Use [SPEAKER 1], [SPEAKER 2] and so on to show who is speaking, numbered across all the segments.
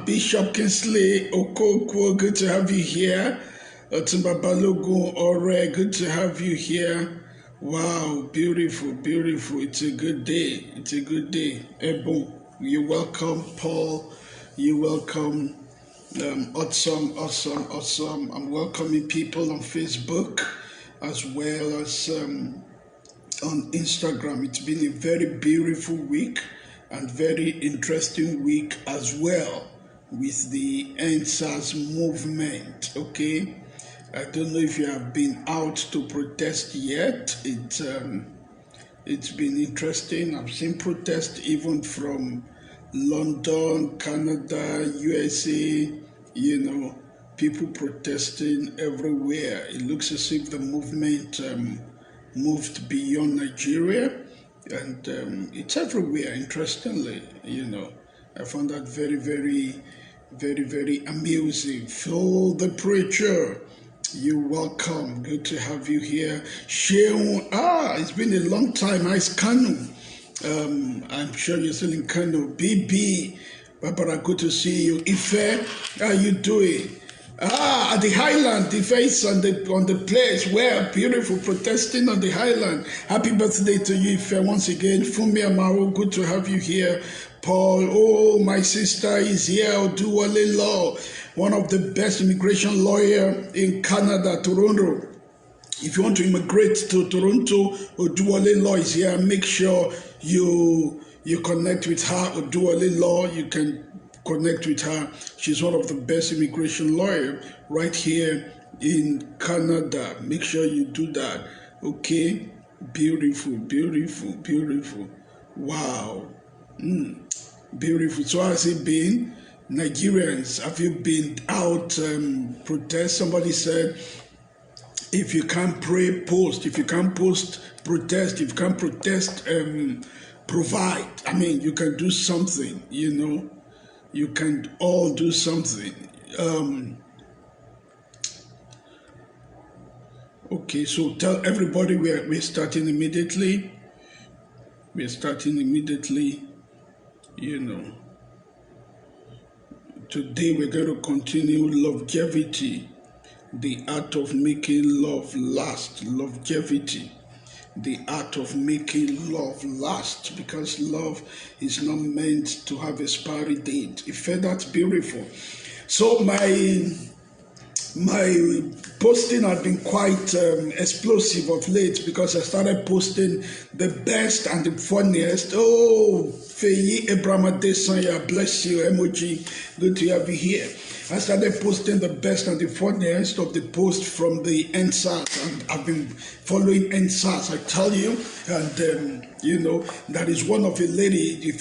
[SPEAKER 1] Bishop Kingsley Okonkwo, good to have you here. Otumba Balogun Ore, good to have you here. Wow, beautiful, beautiful. It's a good day. It's a good day. Ebon, you're welcome. Paul, you're welcome. Awesome. I'm welcoming people on Facebook as well as on Instagram. It's been a very beautiful week and very interesting week as well with the NSAS movement. Okay, I don't know if you have been out to protest yet. It's been interesting. I've seen protests even from London, Canada, USA, people protesting everywhere. It looks as if the movement moved beyond Nigeria, and it's everywhere, interestingly. I found that very, very, very, very amusing. Phil the Preacher, you're welcome. Good to have you here. Sheung, it's been a long time. Ice Kanu. I'm sure you're still in Kano. BB, Barbara, good to see you. Ife, how you doing? At the Highland, the face on the place where beautiful protesting on the Highland. Happy birthday to you, Ife, once again. Fumi Amaro, good to have you here. Paul, my sister is here. Oduwale Law, one of the best immigration lawyer in Canada, Toronto. If you want to immigrate to Toronto, Oduwale Law is here. Make sure you connect with her. Oduwale Law, you can connect with her. She's one of the best immigration lawyers right here in Canada. Make sure you do that. Okay? Beautiful, beautiful, beautiful. Wow. Beautiful. So has it been? Nigerians, have you been out protest? Somebody said, if you can't pray, post. If you can't post, protest. If you can't protest, provide. I mean, you can do something, You can all do something. Okay, so tell everybody we're starting immediately. We're starting immediately, Today we're going to continue longevity, the art of making love last. Longevity, the art of making love last, because love is not meant to have expiry date. If that's beautiful. So my posting has been quite explosive of late, because I started posting the best and the funniest. Oh, Feyi Abraham Adesanya, bless you, emoji. Good to have you here. I started posting the best and the funniest of the posts from the NSAS, and I've been following NSAS, I tell you, and that is one of a lady.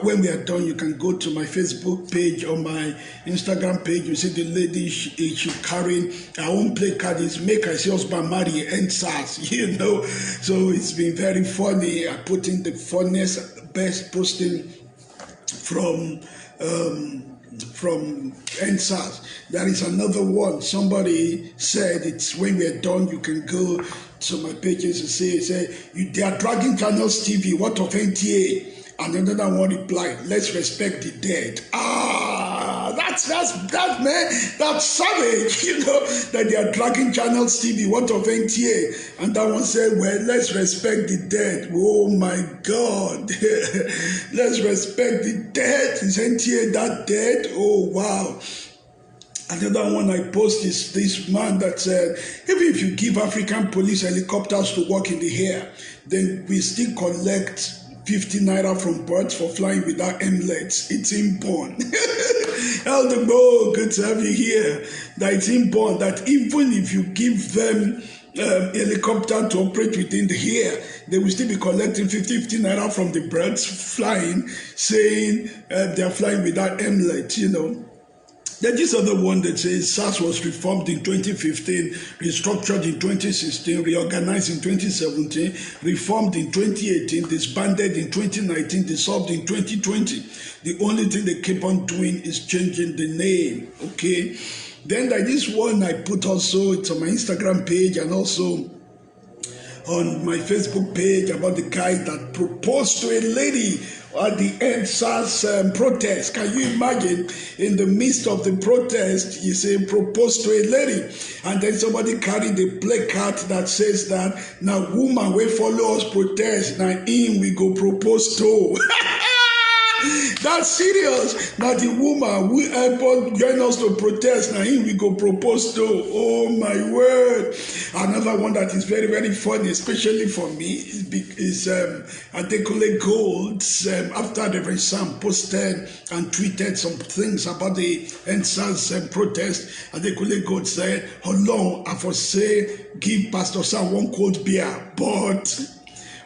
[SPEAKER 1] When we are done, you can go to my Facebook page or my Instagram page. You see the lady, she carrying her own play card, is make her husband marry NSAS, So it's been very funny. I put in the funniest, best posting from NSAS. There is another one. Somebody said it's when we're done, you can go to my pages and say they are dragging Channels TV. What of NTA? And another one replied, let's respect the dead. That's savage, that they are dragging Channels TV. What of NTA? And that one said, well, let's respect the dead. Oh my God. Let's respect the dead. Is NTA that dead? Oh wow. Another one I post is this man that said, even if you give African police helicopters to work in the air, then we still collect 50 naira from birds for flying without emlets. It's inborn. Elderbo, good to have you here. That it's inborn that even if you give them helicopter to operate within the air, they will still be collecting 50 naira from the birds flying, saying they're flying without emlets, Then this other one that says SARS was reformed in 2015, restructured in 2016, reorganized in 2017, reformed in 2018, disbanded in 2019, dissolved in 2020. The only thing they keep on doing is changing the name, okay? Then like this one I put also, it's on my Instagram page, and also on my Facebook page about the guy that proposed to a lady at the EndSARS protest. Can you imagine? In the midst of the protest, he said, proposed to a lady. And then somebody carried a placard that says that, now woman will follow us protest, now in we go propose to. That's serious. Now the woman we join us to protest. Now him we go propose to. Oh my word! Another one that is very, very funny, especially for me, is Adekule Gold. After the Reverend Sam posted and tweeted some things about the EndSARS protest, Adekule Gold said, "How long I for say give Pastor Sam one cold beer?" But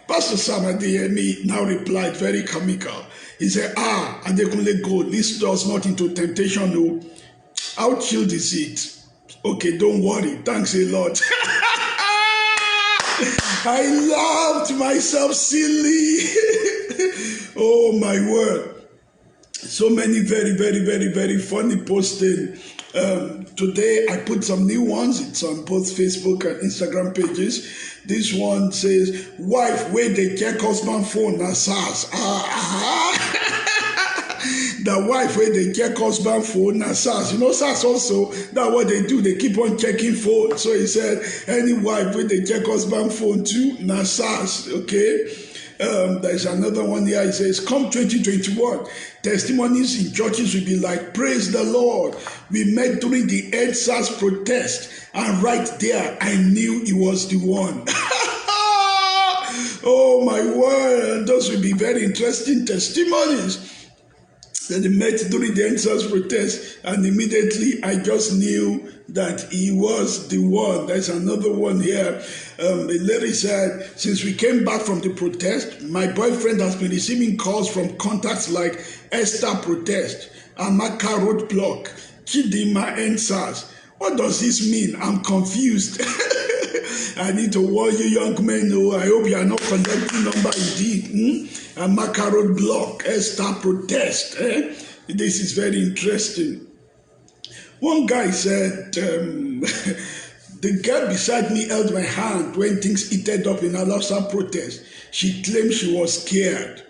[SPEAKER 1] Pastor Sam Adeyemi now replied very comical. He said, Adekunle Gold, lead us not into temptation. No. How chilled is it? Okay, don't worry. Thanks a lot. I laughed myself silly. Oh my word. So many very, very, very, very funny posting. Today I put some new ones. It's on both Facebook and Instagram pages. This one says, wife, where they check husband phone, na SARS. The wife, where they check husband phone, na SARS. You know, SARS also, that's what they do. They keep on checking phone. So he said, any wife, where they check husband phone too, na SARS. Okay. There's another one here. It says, come 2021, testimonies in churches will be like, praise the Lord. We met during the EndSARS protest, and right there, I knew he was the one. Oh my word, those will be very interesting testimonies. Then they met during the EndSARS protest, and immediately I just knew that he was the one. There's another one here. The lady said, since we came back from the protest, my boyfriend has been receiving calls from contacts like Esther Protest, Amaka Roadblock, Chidima EndSARS. What does this mean? I'm confused. I need to warn you young men. Oh, I hope you are not collecting number indeed. Amaka Roadblock, Esther Protest. This is very interesting. One guy said, the girl beside me held my hand when things heated up in Alausa protest. She claimed she was scared.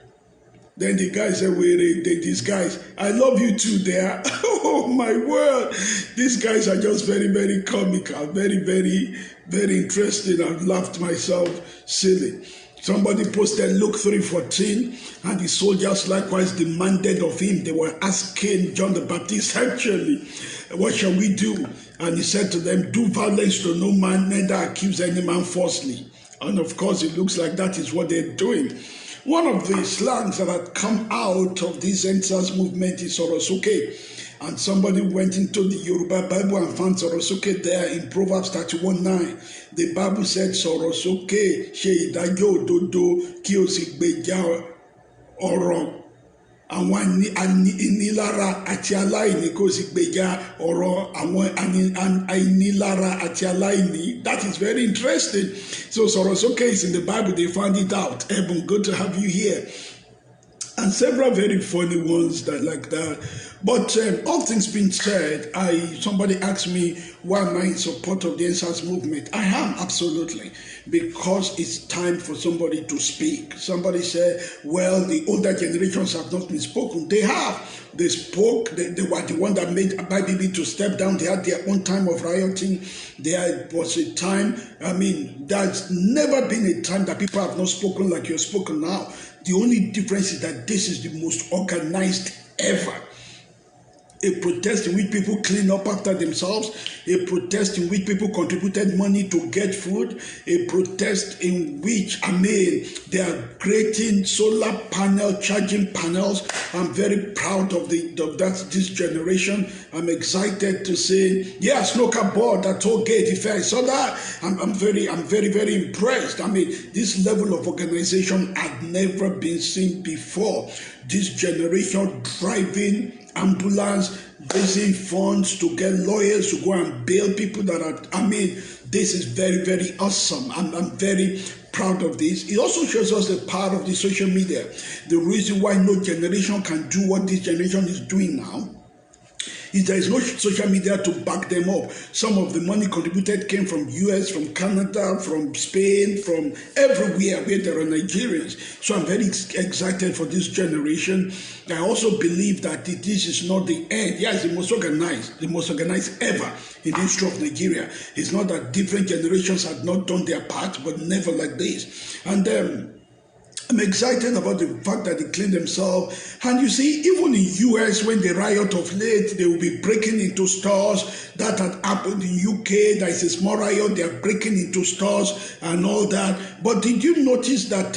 [SPEAKER 1] Then the guy said, wait, these guys, I love you too there. Oh my word. These guys are just very, very comical, very, very, very interesting. I've laughed myself silly. Somebody posted Luke 3:14, and the soldiers likewise demanded of him. They were asking John the Baptist, actually, what shall we do? And he said to them, do violence to no man, neither accuse any man falsely. And of course, it looks like that is what they're doing. One of the slangs that had come out of this EndSARS movement is Sorosoke. And somebody went into the Yoruba Bible and found Sorosoke there in Proverbs 31:9. The Bible said, Sorosoke ṣe ìdájọ́ òdodo kí o sì gbèjà ọ̀rọ̀ àwọn àìnílára àti aláìní kó o sì gbèjà ọ̀rọ̀ àwọn àìnílára àti aláìní. That is very interesting. So Sorosoke is in the Bible. They found it out. Eben, good to have you here. And several very funny ones that like that. But all things being said, somebody asked me, why am I in support of the EndSARS movement? I am, absolutely, because it's time for somebody to speak. Somebody said, well, the older generations have not been spoken. They have. They spoke. They were the one that made IBB to step down. They had their own time of rioting. There was a time, there's never been a time that people have not spoken like you're spoken now. The only difference is that this is the most organized ever. A protest in which people clean up after themselves, a protest in which people contributed money to get food, a protest in which, they are creating solar panel charging panels. I'm very proud of this generation. I'm excited to say, yes, snooker board, that toll gate, if I saw that, I'm very, very impressed. This level of organization had never been seen before. This generation driving ambulance, raising funds to get lawyers to go and bail people that are, this is very, very awesome. I'm very proud of this. It also shows us the power of the social media. The reason why no generation can do what this generation is doing now If there is no social media to back them up, some of the money contributed came from US, from Canada, from Spain, from everywhere where there are Nigerians. So I'm very excited for this generation. I also believe that this is not the end. Yeah, it's the most organized ever in the history of Nigeria. It's not that different generations had not done their part, but never like this. And I'm excited about the fact that they clean themselves. And you see, even in US, when they riot of late, they will be breaking into stores. That had happened in UK. There is a small riot. They are breaking into stores and all that. But did you notice that,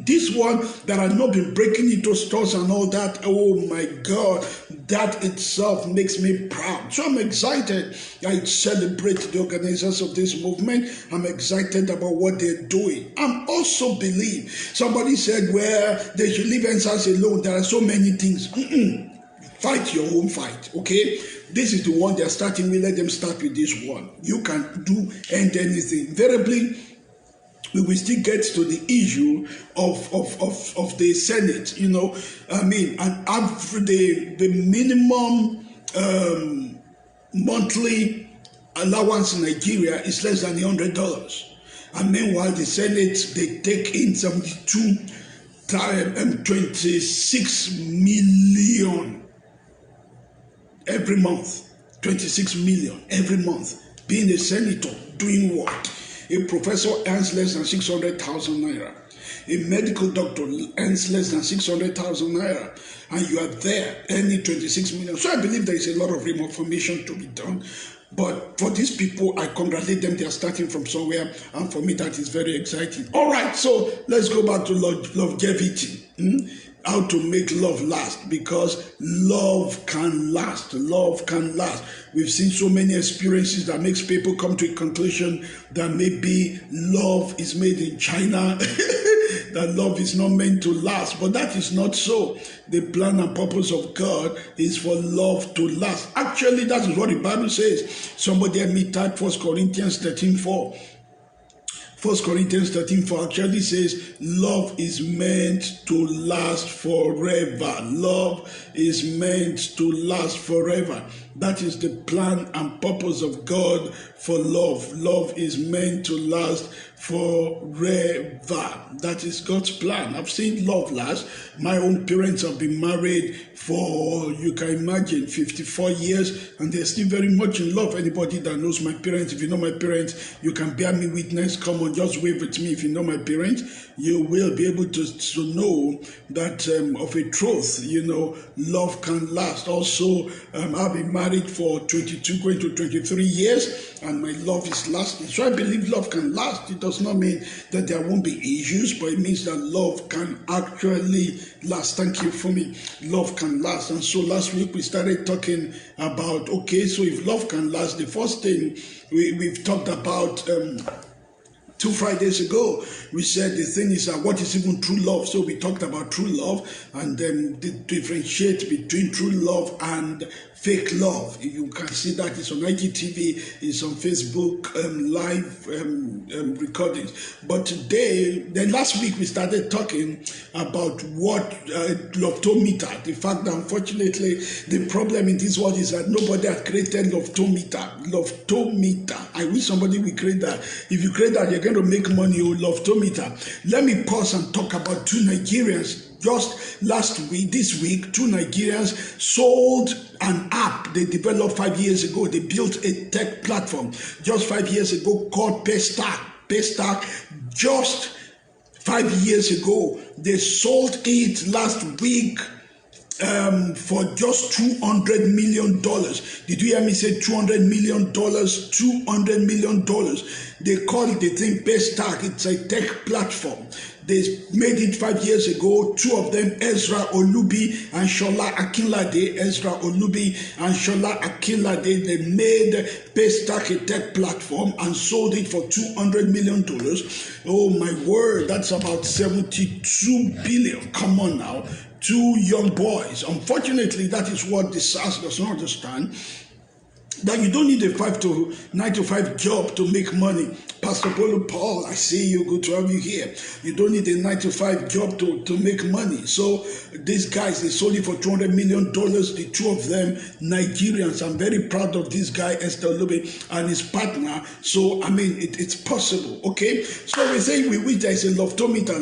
[SPEAKER 1] this one that had not been breaking into stores and all that, oh my God, that itself makes me proud. So I'm excited. I celebrate the organizers of this movement. I'm excited about what they're doing. I'm also believe somebody said, well, they should leave answers alone. There are so many things. Fight your own fight, okay? This is the one they're starting with. Let them start with this one. You can end anything. Invariably, we will still get to the issue of the Senate, and after the minimum monthly allowance in Nigeria is less than $100. And meanwhile, the Senate, they take in 26 million every month. 26 million every month. Being a senator, doing what? A professor earns less than 600,000 naira. A medical doctor earns less than 600,000 naira. And you are there earning 26 million. So I believe there is a lot of reformation to be done. But for these people, I congratulate them. They are starting from somewhere. And for me, that is very exciting. All right, so let's go back to longevity. How to make love last, because love can last. Love can last. We've seen so many experiences that makes people come to a conclusion that maybe love is made in China, that love is not meant to last. But that is not so. The plan and purpose of God is for love to last. Actually, that is what the Bible says. Somebody admitted 1 Corinthians 13:4. 1 Corinthians 13:4 actually says, love is meant to last forever. Love is meant to last forever. That is the plan and purpose of God for love. Love is meant to last forever. That is God's plan. I've seen love last. My own parents have been married for, you can imagine, 54 years, and they're still very much in love. Anybody that knows my parents, if you know my parents, you can bear me witness. Come on, just wave at me. If you know my parents, you will be able to know that of a truth, love can last. Also, I've been married for 22, going to 23 years, and my love is lasting. So I believe love can last. It does not mean that there won't be issues, but it means that love can actually last. Thank you for me. Love can last. And so last week we started talking about, okay, so if love can last, the first thing we've talked about 2 Fridays ago, we said the thing is what is even true love. So we talked about true love and then differentiate between true love and fake love. You can see that it's on IGTV, it's on Facebook live recordings. But today, then last week we started talking about what love-tometer. The fact that unfortunately the problem in this world is that nobody has created love-tometer. Love-tometer. I wish somebody would create that. If you create that, you're going to make money with love-tometer. Let me pause and talk about 2 Nigerians. Just this week, 2 Nigerians sold an app they developed 5 years ago. They built a tech platform just 5 years ago called Paystack. Paystack, just 5 years ago. They sold it last week for just $200 million. Did you hear me say $200 million? $200 million. They call it the thing Paystack. It's a tech platform. They made it 5 years ago. 2 of them, Ezra Olubi and Shola Akinlade. Ezra Olubi and Shola Akinlade. They made Paystack a tech platform and sold it for $200 million. Oh my word, that's about 72 billion. Come on now. 2 young boys. Unfortunately, that is what the SARS does not understand. That you don't need a 9 to 5 job to make money. Pastor Paul, I see you. Good to have you here. You don't need a 9-to-5 job to make money. So these guys, they sold it for $200 million. The two of them, Nigerians. I'm very proud of this guy, Esther Lube, and his partner. So, I mean, it's possible, okay? So we say we wish there is a love-tometer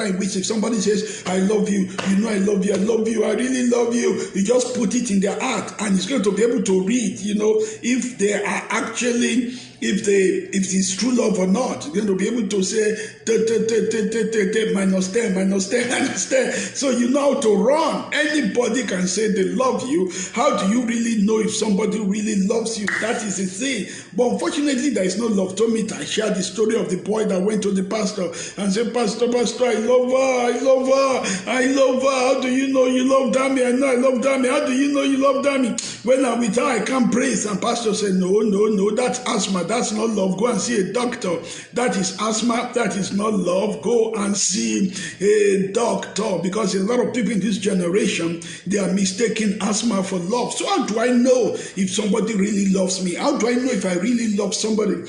[SPEAKER 1] in which if somebody says, I love you, you know I love you, I really love you, you just put it in their heart, and it's going to be able to read, if they are actually, if it's true love or not. You're going to be able to say minus 10. So you know how to run. Anybody can say they love you. How do you really know if somebody really loves you? That is the thing. But unfortunately, there is no love-tometer. I shared the story of the boy that went to the pastor and said, Pastor, I love her. How do you know you love Dami? I know I love Dami. How do you know you love Dami? When I'm with her, I can't praise. And pastor said, no, that's asthma. That's not love. Go and see a doctor. That is asthma. That is not love. Go and see a doctor. Because a lot of people in this generation, they are mistaking asthma for love. So how do I know if somebody really loves me? How do I know if I really love somebody?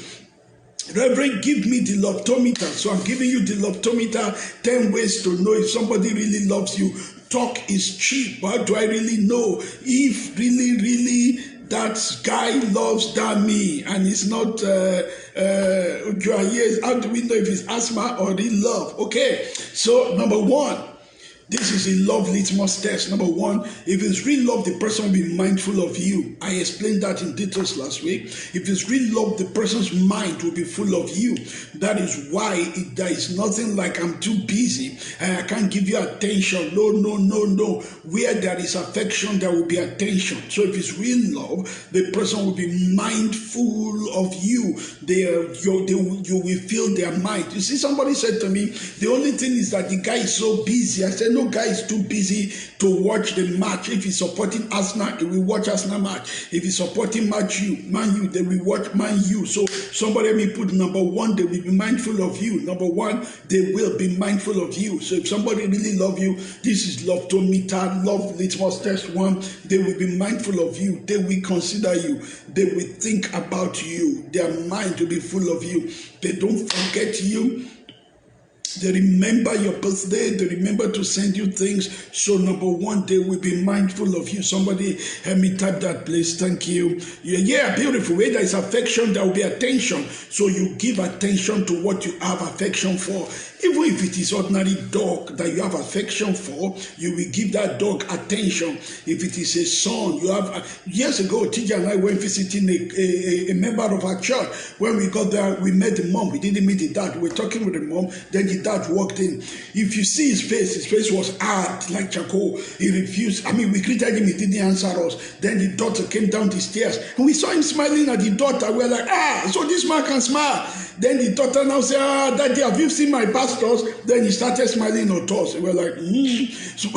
[SPEAKER 1] Reverend, give me the love-tometer. So I'm giving you the love-tometer, 10 ways to know if somebody really loves you. Talk is cheap. How do I really know if really that guy loves Dami and it's not how do we know if it's asthma or real love? Okay, so number one, this is a love litmus test. Number one, if it's real love, the person will be mindful of you. I explained that in details last week. If it's real love, the person's mind will be full of you. That is why there is nothing like I'm too busy and I can't give you attention. No. Where there is affection, there will be attention. So if it's real love, the person will be mindful of you. You will feel their mind. You see, somebody said to me, the only thing is that the guy is so busy. I said, no guy is too busy to watch the match. If he's supporting Arsenal, he will watch Arsenal match. If he's supporting Man U, they will watch Man U. So somebody let me put number one, they will be mindful of you. Number one, they will be mindful of you. So if somebody really loves you, this is love-tometer, love litmus test one. They will be mindful of you. They will consider you. They will think about you. Their mind will be full of you. They don't forget you. They remember your birthday. They remember to send you things. So number one, they will be mindful of you. Somebody help me type that, please. Thank you. Yeah, beautiful. Where there is affection, there will be attention. So you give attention to what you have affection for. Even if it is ordinary dog that you have affection for, you will give that dog attention. If it is a son, you have... Years ago, TJ and I went visiting a member of our church. When we got there, we met the mom. We didn't meet the dad. We were talking with the mom. Then the dad walked in. If you see his face was hard, like charcoal. He refused. I mean, we greeted him. He didn't answer us. Then the daughter came down the stairs. And we saw him smiling at the daughter. We were like, so this man can smile. Then the daughter now said, Daddy, have you seen my pastors? Then he started smiling at us. We were like, So,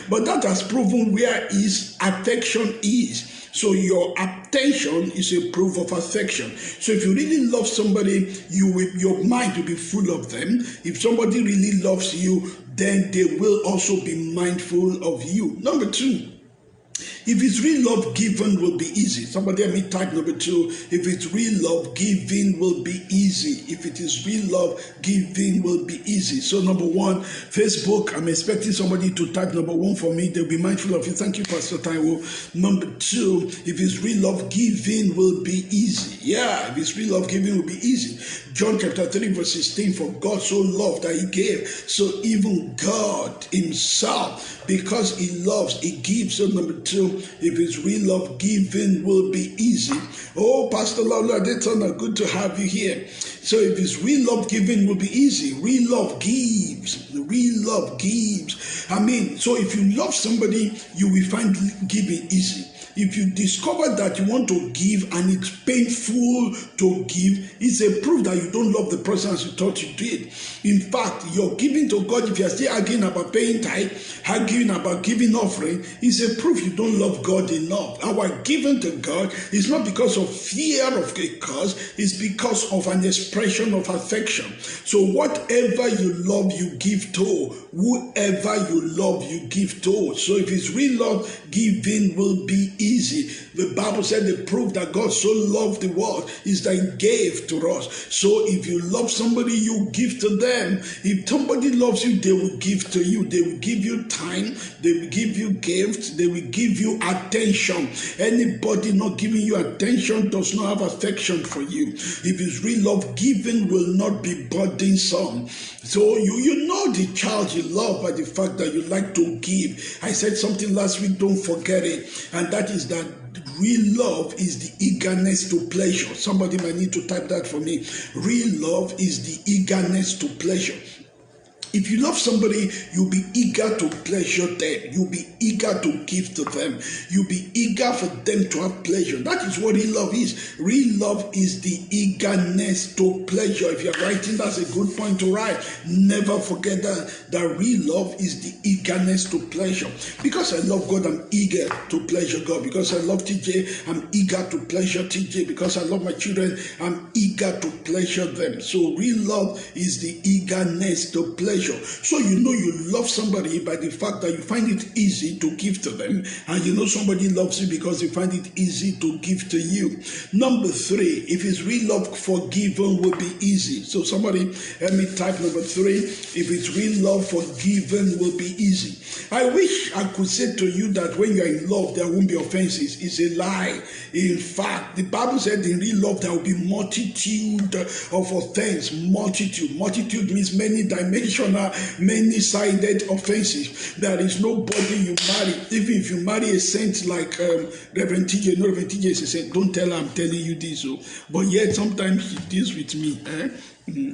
[SPEAKER 1] but that has proven where his affection is. So your attention is a proof of affection. So if you really love somebody, your mind will be full of them. If somebody really loves you, then they will also be mindful of you. Number two, if it's real love, giving will be easy. Somebody help me type number two. If it's real love, giving will be easy. If it is real love, giving will be easy. So number one, Facebook, I'm expecting somebody to type number one for me. They'll be mindful of you. Thank you, Pastor Taiwo. Number two, if it's real love, giving will be easy. Yeah, if it's real love, giving will be easy. John chapter 3 verse 16, for God so loved that he gave. So even God himself, because he loves, he gives. So number two, if it's real love, giving will be easy. Oh, Pastor Lola Adetona, good to have you here. So if it's real love, giving will be easy. Real love gives. Real love gives. I mean, so if you love somebody, you will find giving easy. If you discover that you want to give and it's painful to give, it's a proof that you don't love the person as you thought you did. In fact, you're giving to God. If you're still arguing about paying tithe, arguing about giving offering, it's a proof you don't love God enough. Our giving to God is not because of fear of a cause, it's because of an expression of affection. So whatever you love, you give to. Whoever you love, you give to. So if it's real love, giving will be easy. easy. The Bible said the proof that God so loved the world is that he gave to us. So if you love somebody, you give to them. If somebody loves you, they will give to you. They will give you time. They will give you gifts. They will give you attention. Anybody not giving you attention does not have affection for you. If it's real love, giving will not be burdensome. So you know the child you love by the fact that you like to give. I said something last week, don't forget it. And that is that real love is the eagerness to pleasure. Somebody might need to type that for me. Real love is the eagerness to pleasure. If you love somebody, you'll be eager to pleasure them. You'll be eager to give to them. You'll be eager for them to have pleasure. That is what real love is. Real love is the eagerness to pleasure. If you're writing, that's a good point to write. Never forget that real love is the eagerness to pleasure. Because I love God, I'm eager to pleasure God. Because I love TJ, I'm eager to pleasure TJ. Because I love my children, I'm eager to pleasure them. So real love is the eagerness to pleasure. So you know you love somebody by the fact that you find it easy to give to them, and you know somebody loves you because they find it easy to give to you. Number 3, if it's real love, forgiving will be easy. So somebody help me type number 3. If it's real love, forgiving will be easy. I wish I could say to you that when you're in love, there won't be offenses. It's a lie. In fact, the Bible said in real love, there will be multitude of offense. Multitude means many dimensional, many-sided offenses. There is nobody you marry, even if you marry a saint like Reverend TJ. No, Reverend TJ is a saint. Don't tell her I'm telling you this. But yet sometimes she deals with me.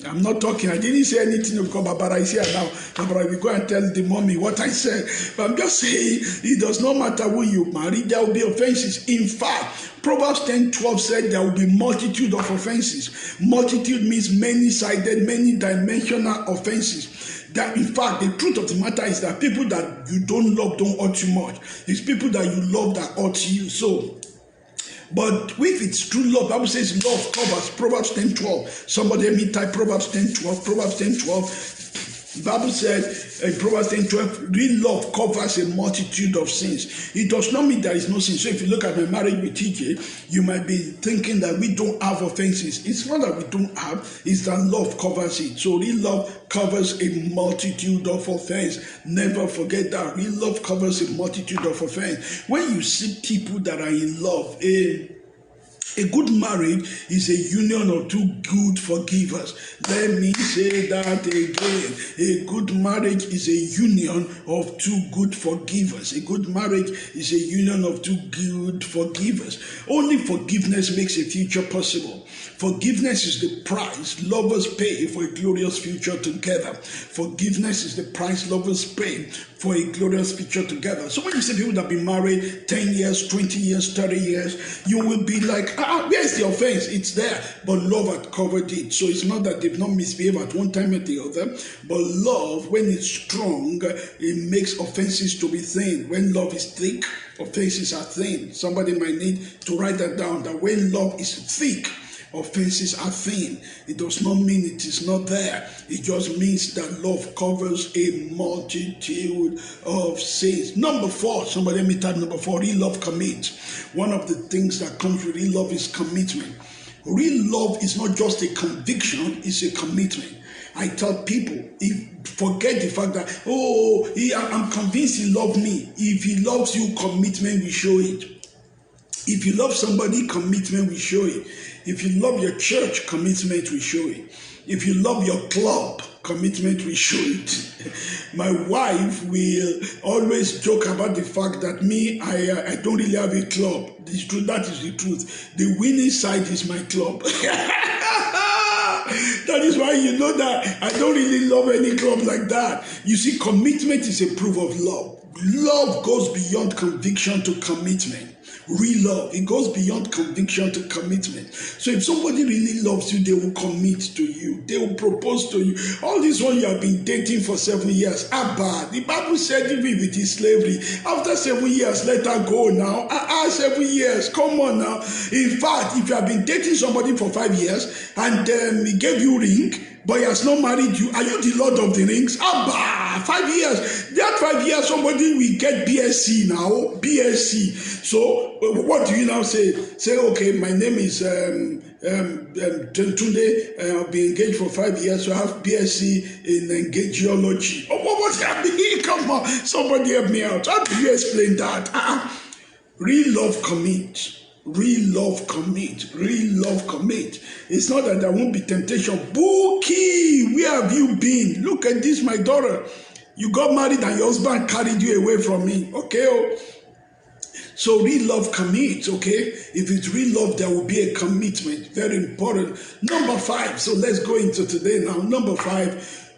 [SPEAKER 1] I'm not talking. I didn't say anything because Barbara is here now. Barbara will go and tell the mommy what I said. But I'm just saying it does not matter who you marry. There will be offenses. In fact, Proverbs 10:12 said there will be multitude of offenses. Multitude means many-sided, many-dimensional offenses. That in fact, the truth of the matter is that people that you don't love don't hurt you much. It's people that you love that hurt you. So, but if it's true love, the Bible says love covers. Proverbs 10:12. Somebody let me type Proverbs 10:12. Proverbs 10:12. The Bible said in Proverbs 10:12, real love covers a multitude of sins. It does not mean there is no sin. So if you look at my marriage with TJ, you might be thinking that we don't have offenses. It's not that we don't have, it's that love covers it. So real love covers a multitude of offense. Never forget that. Real love covers a multitude of offense. When you see people that are in love, a good marriage is a union of two good forgivers. Let me say that again. A good marriage is a union of two good forgivers. A good marriage is a union of two good forgivers. Only forgiveness makes a future possible. Forgiveness is the price lovers pay for a glorious future together. Forgiveness is the price lovers pay for a glorious future together. So when you see people that have been married 10 years, 20 years, 30 years, you will be like, where's the offense? It's there. But love had covered it. So it's not that they've not misbehaved at one time or the other. But love, when it's strong, it makes offenses to be thin. When love is thick, offenses are thin. Somebody might need to write that down, that when love is thick, offenses are thin. It does not mean it is not there. It just means that love covers a multitude of sins. Number 4, somebody let me type number 4, real love commits. One of the things that comes with real love is commitment. Real love is not just a conviction, it's a commitment. I tell people, forget the fact that, I'm convinced he loves me. If he loves you, commitment will show it. If you love somebody, commitment will show it. If you love your church, commitment will show it. If you love your club, commitment will show it. My wife will always joke about the fact that I don't really have a club. It's true, that is the truth. The winning side is my club. That is why you know that I don't really love any club like that. You see, commitment is a proof of love. Love goes beyond conviction to commitment. Real love, it goes beyond conviction to commitment. So if somebody really loves you, they will commit to you. They will propose to you. All this one you have been dating for 7 years. The Bible said even if it is slavery, after 7 years, let her go now. 7 years, come on now. In fact, if you have been dating somebody for 5 years and he gave you ring, but he has not married you. Are you the Lord of the Rings? Abba, 5 years. That 5 years, somebody will get BSc now. BSc. So what do you now say? Say, okay, my name is Tunde. I've been engaged for 5 years, so I have BSc in geology. Oh, what's happening? Come on, somebody help me out. How do you explain that? Real love commit. Real love commit. Real love commit. It's not that there won't be temptation. Bookie, where have you been? Look at this, my daughter. You got married and your husband carried you away from me. Okay, oh. So real love commit, okay? If it's real love, there will be a commitment. Very important. Number 5. So let's go into today now. Number 5.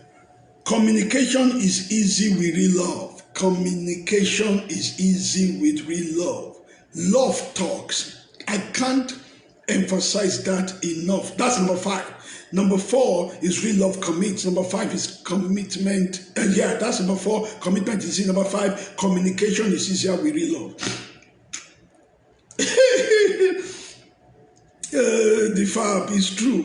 [SPEAKER 1] Communication is easy with real love. Communication is easy with real love. Love talks. I can't emphasize that enough. That's number 5. Number 4 is real love commits. Number 5 is commitment. That's number 4. Commitment is easy. Number 5, communication is easier with real love. The fab is true.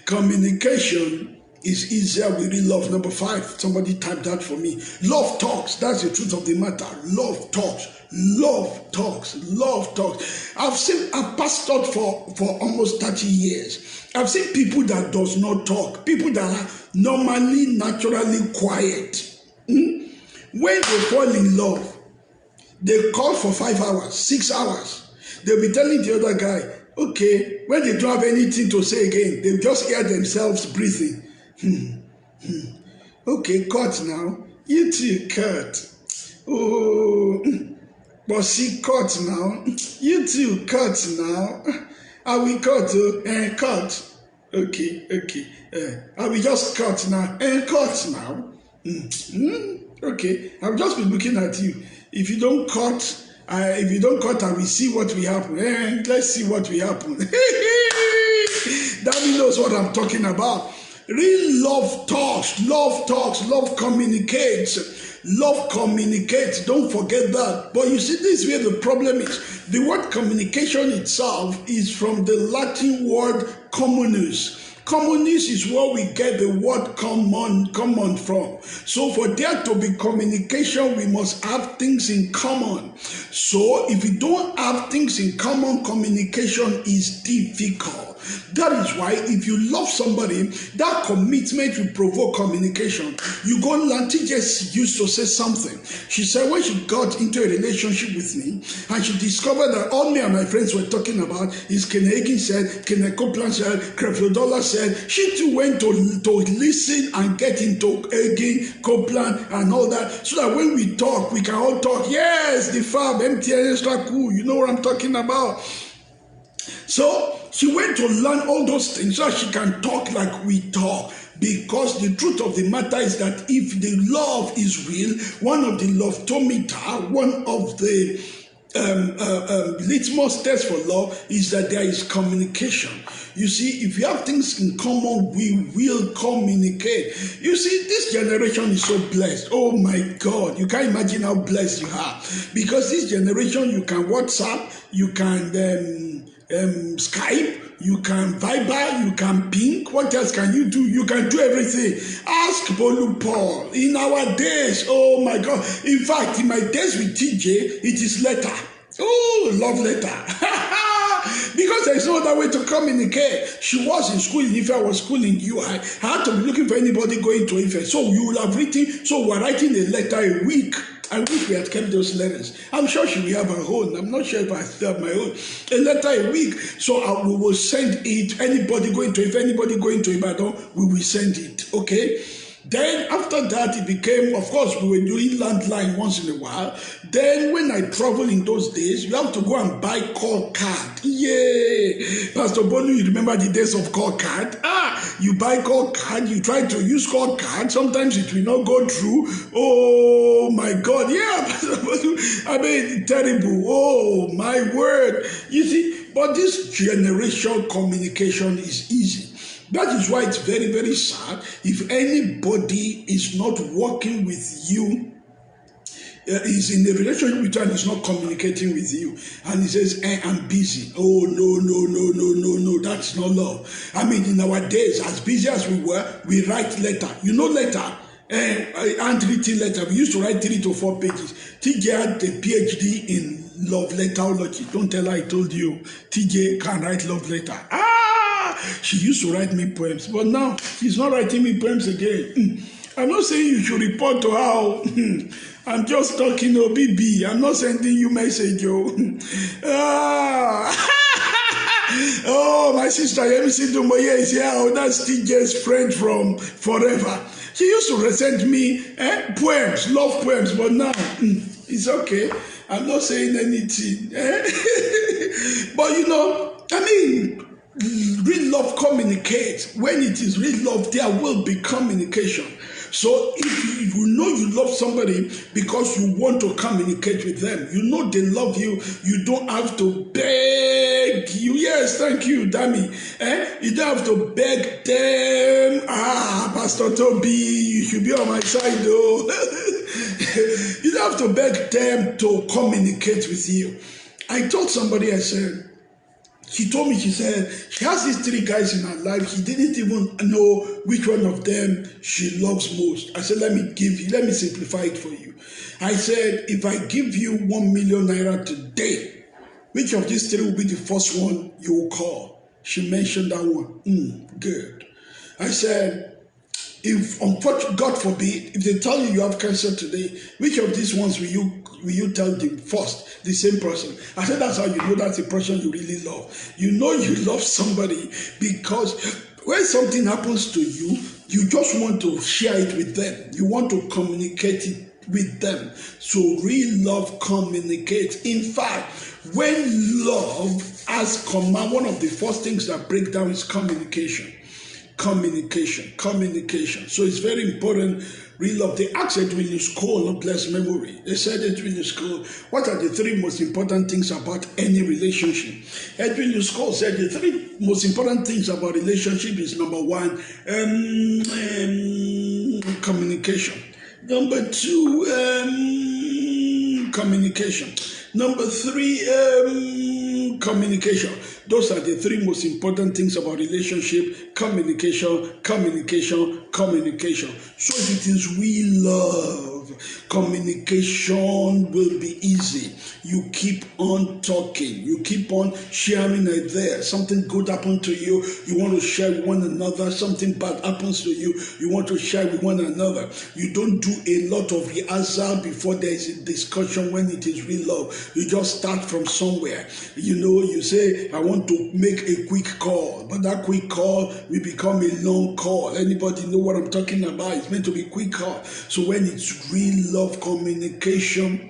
[SPEAKER 1] Communication is easier with real love. Number 5, somebody type that for me. Love talks. That's the truth of the matter. Love talks. Love talks. Love talks. I've pastored for almost 30 years. I've seen people that does not talk. People that are normally, naturally quiet. When they fall in love, they call for 5 hours, 6 hours. They'll be telling the other guy, okay, when they don't have anything to say again, they just hear themselves breathing. Okay, cut now. You too, cut. Oh, but she cut now. You too, cut now. I will cut, cut. Okay. I will just cut now, cut now. Okay, I'll just be looking at you. If you don't cut, I will see what will happen. Let's see what will happen. Daddy knows what I'm talking about. Real love talks, love communicates. Love communicates, don't forget that. But you see, this is where the problem is. The word communication itself is from the Latin word communis. Communis is where we get the word common from. So for there to be communication, we must have things in common. So if we don't have things in common, communication is difficult. That is why if you love somebody, that commitment will provoke communication. You go, Lanti just used to say something. She said when she got into a relationship with me, and she discovered that all me and my friends were talking about is Kenneth Hagin said, Kenneth Copeland said, Creflo Dollar said. She too went to listen and get into Hagin, Copeland, and all that, so that when we talk, we can all talk. Yes, the fab, MTN, extra cool. You know what I'm talking about. So she went to learn all those things so she can talk like we talk. Because the truth of the matter is that if the love is real, one of the love-tometer, one of the litmus tests for love is that there is communication. You see, if you have things in common, we will communicate. You see, this generation is so blessed. Oh my God, you can't imagine how blessed you are. Because this generation, you can WhatsApp, you can Skype, you can Viber, you can ping. What else can you do? You can do everything. Ask Bolu Paul. In our days, oh my God. In fact, in my days with TJ, it is letter. Oh, love letter. Because there is no other way to communicate. She was in school in Ife, I was school in UI. I had to be looking for anybody going to Ife. So you will have written, so we're writing a letter a week. I wish we had kept those letters. I'm sure she will have her own. I'm not sure if I still have my own. A letter a week. So we will send it. Anybody going to Ibadan, we will send it. Okay? Then after that, it became, of course, we were doing landline once in a while. Then when I travel in those days, you have to go and buy call card. Yeah. Pastor Bonu, you remember the days of call card? You buy call card, you try to use call card. Sometimes it will not go through. Oh my God. Yeah, Pastor Bonu. I mean, terrible. Oh my word. You see, but this generation communication is easy. That is why it's very, very sad if anybody is not working with you is in a relationship with you and is not communicating with you, and he says, I'm busy. Oh, no, that's not love. I mean, in our days, as busy as we were, we write letter. You know letter? Handwritten letter. We used to write 3 to 4 pages. TJ had a PhD in love letterology. Don't tell her I told you. TJ can write love letter. She used to write me poems, but now she's not writing me poems again. I'm not saying you should report to her. I'm just talking to BB. I'm not sending you message, yo. Oh, my sister MC Dumoye is here. Oh, that's TJ's friend from forever. She used to send me poems, love poems, but now it's okay. I'm not saying anything. But you know, I mean, real love communicates. When it is real love, there will be communication. So if you know you love somebody because you want to communicate with them, you know they love you, you don't have to beg you. Yes, thank you, Dami. You don't have to beg them. Pastor Toby, you should be on my side though. You don't have to beg them to communicate with you. I told somebody, I said, she told me, she said, she has these 3 guys in her life. She didn't even know which one of them she loves most. I said, let me simplify it for you. I said, if I give you 1 million naira today, which of these 3 will be the first one you will call? She mentioned that one. Good. I said, if unfortunately, God forbid, if they tell you you have cancer today, which of these ones will you tell them first? The same person. I said that's how you know that's the person you really love. You know you love somebody because when something happens to you, you just want to share it with them. You want to communicate it with them. So real love communicates. In fact, when love has command, one of the first things that break down is communication. Communication. So it's very important. Real love. They asked Edwin School, not blessed memory. They said, Edwin School, what are the 3 most important things about any relationship? Edwin School said the 3 most important things about relationship is number 1, communication. Number 2, communication. Number 3, communication. Those are the 3 most important things about relationship: communication. So if it is real love, communication will be easy. You keep on talking. You keep on sharing it there. Something good happened to you. You want to share with one another. Something bad happens to you. You want to share with one another. You don't do a lot of rehearsal before there is a discussion when it is real love. You just start from somewhere. You know, you say, I want to make a quick call, but that quick call will become a long call. Anybody know what I'm talking about? It's meant to be quick call. So when it's real love communication,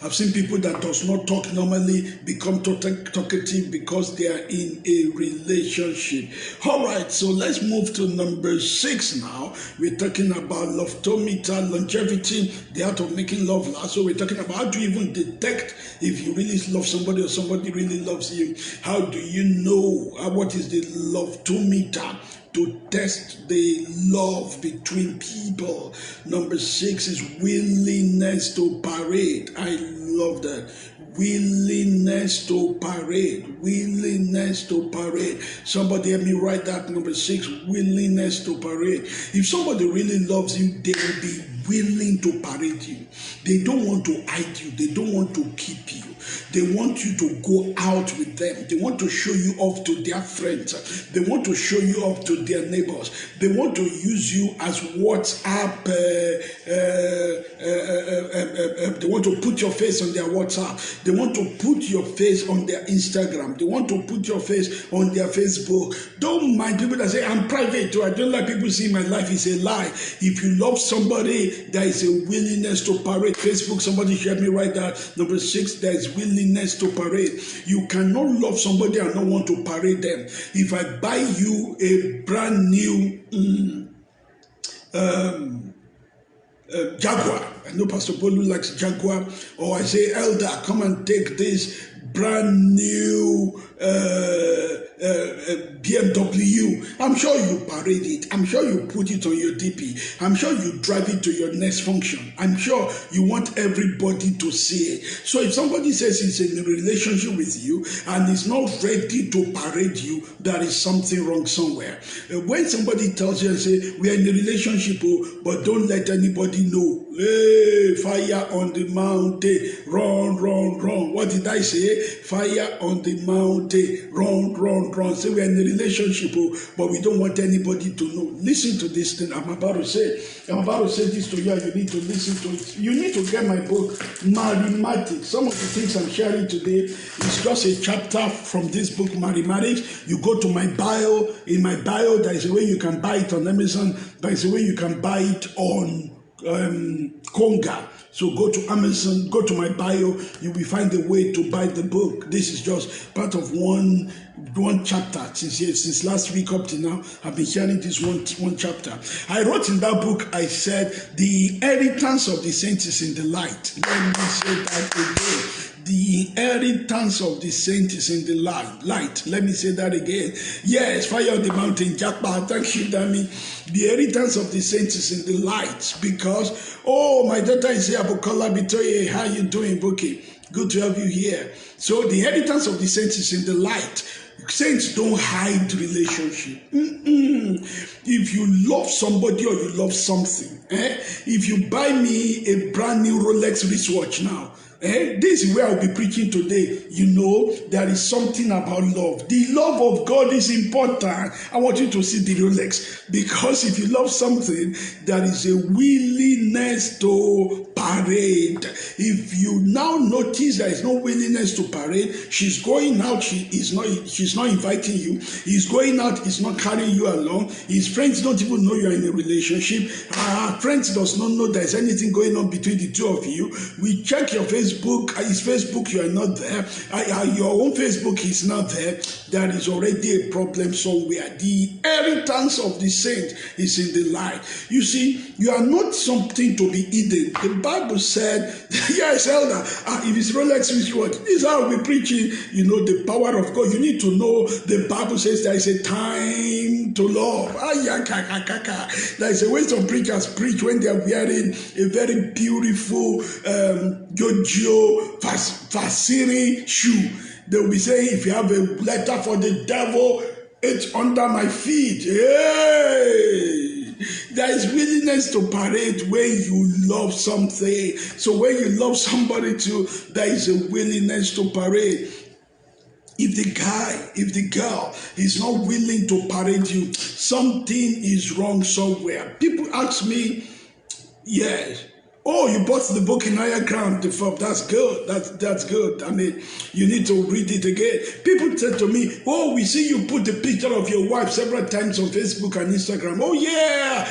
[SPEAKER 1] I've seen people that does not talk normally become talkative because they are in a relationship. All right, so let's move to number 6 now. We're talking about love-tometer, longevity, the art of making love last. So we're talking about how do you even detect if you really love somebody or somebody really loves you. How do you know what is the love-tometer? To test the love between people. Number 6 is willingness to parade. I love that. Willingness to parade. Somebody help me write that. Number 6, willingness to parade. If somebody really loves you, they will be willing to parade you. They don't want to hide you. They don't want to keep you. They want you to go out with them. They want to show you off to their friends. They want to show you off to their neighbors. They want to use you as WhatsApp. They want to put your face on their WhatsApp. They want to put your face on their Instagram. They want to put your face on their Facebook. Don't mind people that say, I'm private too. I don't like people seeing my life. It's a lie. If you love somebody, there is a willingness to parade. Facebook, somebody shared me right there. Number 6, there is willingness to parade. You cannot love somebody and not want to parade them. If I buy you a brand new Jaguar, I know Pastor Bolu likes Jaguar, or I say, Elder, come and take this brand new BMW. I'm I'm sure you parade it. I'm sure you put it on your DP. I'm sure you drive it to your next function. I'm sure you want everybody to see it. So if somebody says he's in a relationship with you and is not ready to parade you, there is something wrong somewhere. When somebody tells you and say, we are in a relationship, but don't let anybody know. Hey, fire on the mountain, run, run, run. What did I say? Fire on the mountain, run, run, run. Say we are in a relationship, but we don't want anybody to know. Listen to this thing I'm about to say. I'm about to say this to you, and you need to listen to it. You need to get my book, Marriage. Some of the things I'm sharing today is just a chapter from this book, Marriage. You go to my bio. In my bio, there is a way you can buy it on Amazon. There is a way you can buy it on Konga. So go to Amazon, go to my bio, you will find a way to buy the book. This is just part of one chapter. Since last week up to now, I've been sharing this one chapter. I wrote in that book, I said, the inheritance of the saints is in the light. Let me say that again. The inheritance of the saints is in the light. Let me say that again. Yes, fire on the mountain, Jackpot. Thank you, Dami. The inheritance of the saints is in the light because, oh, my daughter is here, Abukola Bitoye. How you doing, Buki? Good to have you here. So the inheritance of the saints is in the light. Saints don't hide relationship. If you love somebody or you love something, if you buy me a brand new Rolex wristwatch now, this is where I'll be preaching today. You know, there is something about love. The love of God is important. I want you to see the Rolex. Because if you love something, there is a willingness to parade. If you now notice there is no willingness to parade, she's going out, she's not inviting you. He's going out, he's not carrying you along. His friends don't even know you're in a relationship. Her friends does not know there's anything going on between the two of you. We check your Facebook. His Facebook, you are not there. Your own Facebook is not there. There is already a problem somewhere. The inheritance of the saint is in the light. You see, you are not something to be hidden. The Bible said, yes, elder, if it's Rolex wristwatch, this is how we're preaching, you know, the power of God. You need to know the Bible says there is a time to love. There is a way some preachers preach when they are wearing a very beautiful Giorgio Vasari shoe. They will be saying, if you have a letter for the devil, it's under my feet. Hey! There is willingness to parade when you love something. So when you love somebody too, there is a willingness to parade. If the girl is not willing to parade you, something is wrong somewhere. People ask me, yes, oh, you bought the book in higher ground. That's good. That's good. I mean, you need to read it again. People said to me, oh, we see you put the picture of your wife several times on Facebook and Instagram. Oh, yeah.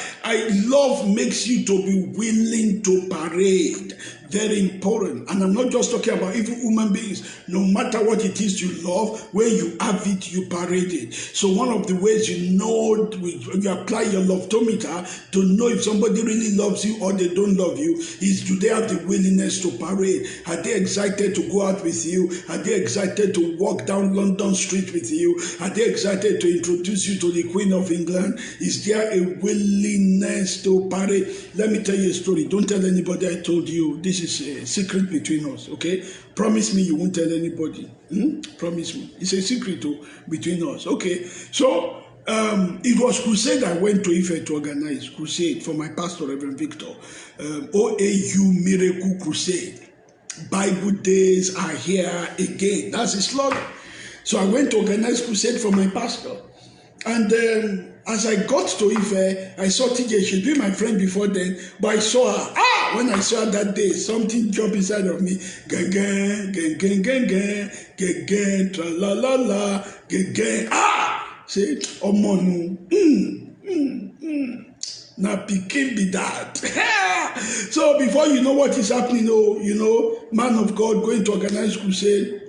[SPEAKER 1] Love makes you to be willing to parade. Very important. And I'm not just talking about even human beings. No matter what it is you love, when you have it, you parade it. So one of the ways you know, you apply your love-tometer to know if somebody really loves you or they don't love you, is do they have the willingness to parade? Are they excited to go out with you? Are they excited to walk down London Street with you? Are they excited to introduce you to the Queen of England? Is there a willingness to parade? Let me tell you a story. Don't tell anybody I told you. This is a secret between us, okay? Promise me you won't tell anybody. Promise me. It's a secret between us, okay? So, it was crusade I went to Ife to organize, crusade for my pastor, Reverend Victor. OAU Miracle Crusade. Bible days are here again. That's his slogan. So I went to organize crusade for my pastor. And as I got to Ife, I saw TJ. She'd been my friend before then, but I saw her. When I saw her that day, something jumped inside of me. Gang, gang, gang, gang, gang, gang, gang, gang, tra la la la, gang, gang. Say, omonu. Now pikin be that. So before you know what is happening, you know, man of God going to organize crusade.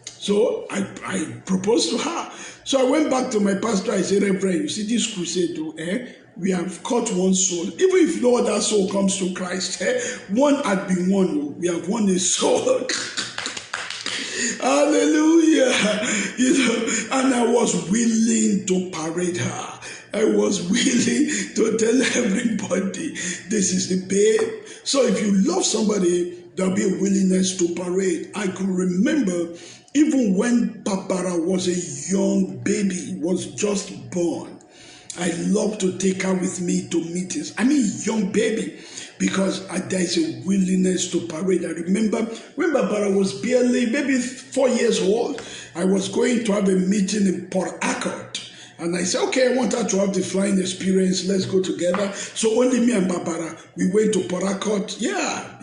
[SPEAKER 1] So I proposed to her. So I went back to my pastor. I said, Reverend, you see this crusade, we have caught one soul. Even if no other soul comes to Christ, one had been won. We have won a soul. Hallelujah. And I was willing to parade her. I was willing to tell everybody, this is the babe. So if you love somebody, there'll be a willingness to parade. I could remember even when Barbara was a young baby, was just born, I love to take her with me to meetings. I mean, young baby, because there is a willingness to parade. I remember when Barbara was barely maybe 4 years old, I was going to have a meeting in Port Harcourt. And I said, okay, I want her to have the flying experience. Let's go together. So only me and Barbara, we went to Port Harcourt. Yeah,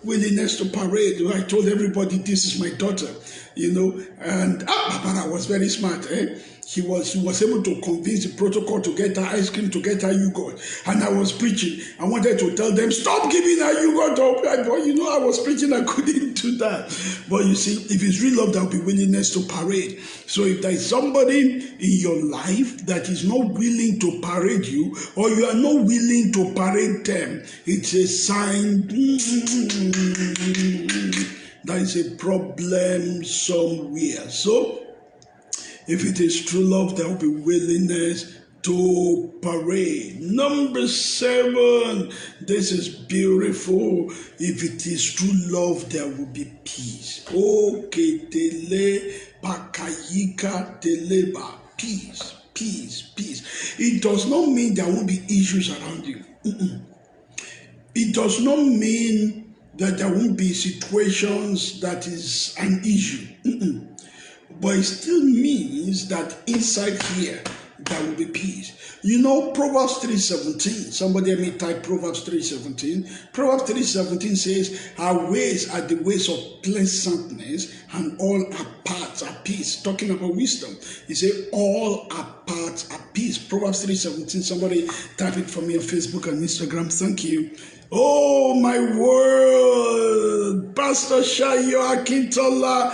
[SPEAKER 1] willingness to parade. I told everybody, this is my daughter, And Barbara was very smart, He was able to convince the protocol to get her ice cream, to get her yogurt. And I was preaching. I wanted to tell them, stop giving her yogurt. But I was preaching, I couldn't do that. But you see, if it's real love, there will be willingness to parade. So if there is somebody in your life that is not willing to parade you, or you are not willing to parade them, it's a sign there is a problem somewhere. So if it is true love, there will be willingness to parade. Number 7, this is beautiful. If it is true love, there will be peace. Okay, tele bakayika teleba. Peace, peace, peace. It does not mean there won't be issues around you. It does not mean that there won't be situations that is an issue. But it still means that inside here, there will be peace. Proverbs 3:17. Somebody let me type Proverbs 3:17. Proverbs 3:17 says, our ways are the ways of pleasantness, and all our paths are peace. Talking about wisdom. He said, all our paths are peace. Proverbs 3:17. Somebody type it for me on Facebook and Instagram. Thank you. Oh, my word. Pastor Shayo Akintola,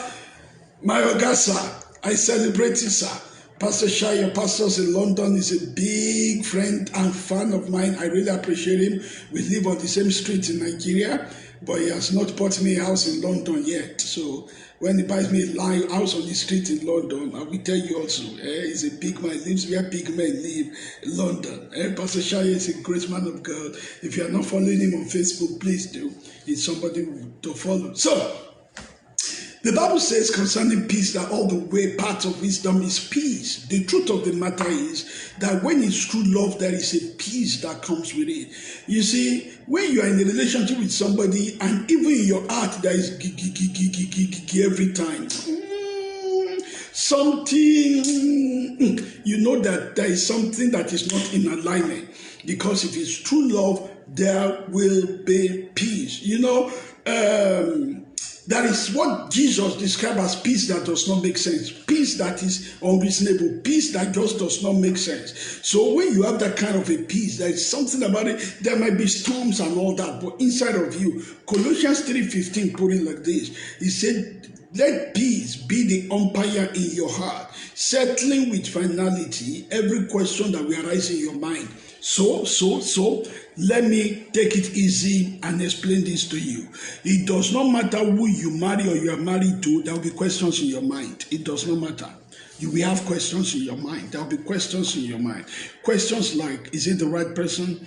[SPEAKER 1] my Ogasa, I celebrate you, sir. Pastor Shai, pastors in London, is a big friend and fan of mine. I really appreciate him. We live on the same street in Nigeria, but he has not bought me a house in London yet. So when he buys me a house on the street in London, I will tell you also, he's a big man, lives where big men live, in London. Pastor Shai is a great man of God. If you are not following him on Facebook, please do. He's somebody to follow. So, the Bible says concerning peace that all the way part of wisdom is peace. The truth of the matter is that when it's true love, there is a peace that comes with it. You see, when you are in a relationship with somebody and even in your heart there is every time, something, that there is something that is not in alignment. Because if it's true love, there will be peace. That is what Jesus described as peace that does not make sense. Peace that is unreasonable. Peace that just does not make sense. So when you have that kind of a peace, there is something about it. There might be storms and all that, but inside of you, Colossians 3:15 put it like this. He said, let peace be the umpire in your heart, settling with finality every question that will arise in your mind. So, let me take it easy and explain this to you. It does not matter who you marry or you are married to, there will be questions in your mind. It does not matter. You will have questions in your mind. There will be questions in your mind. Questions like, is it the right person?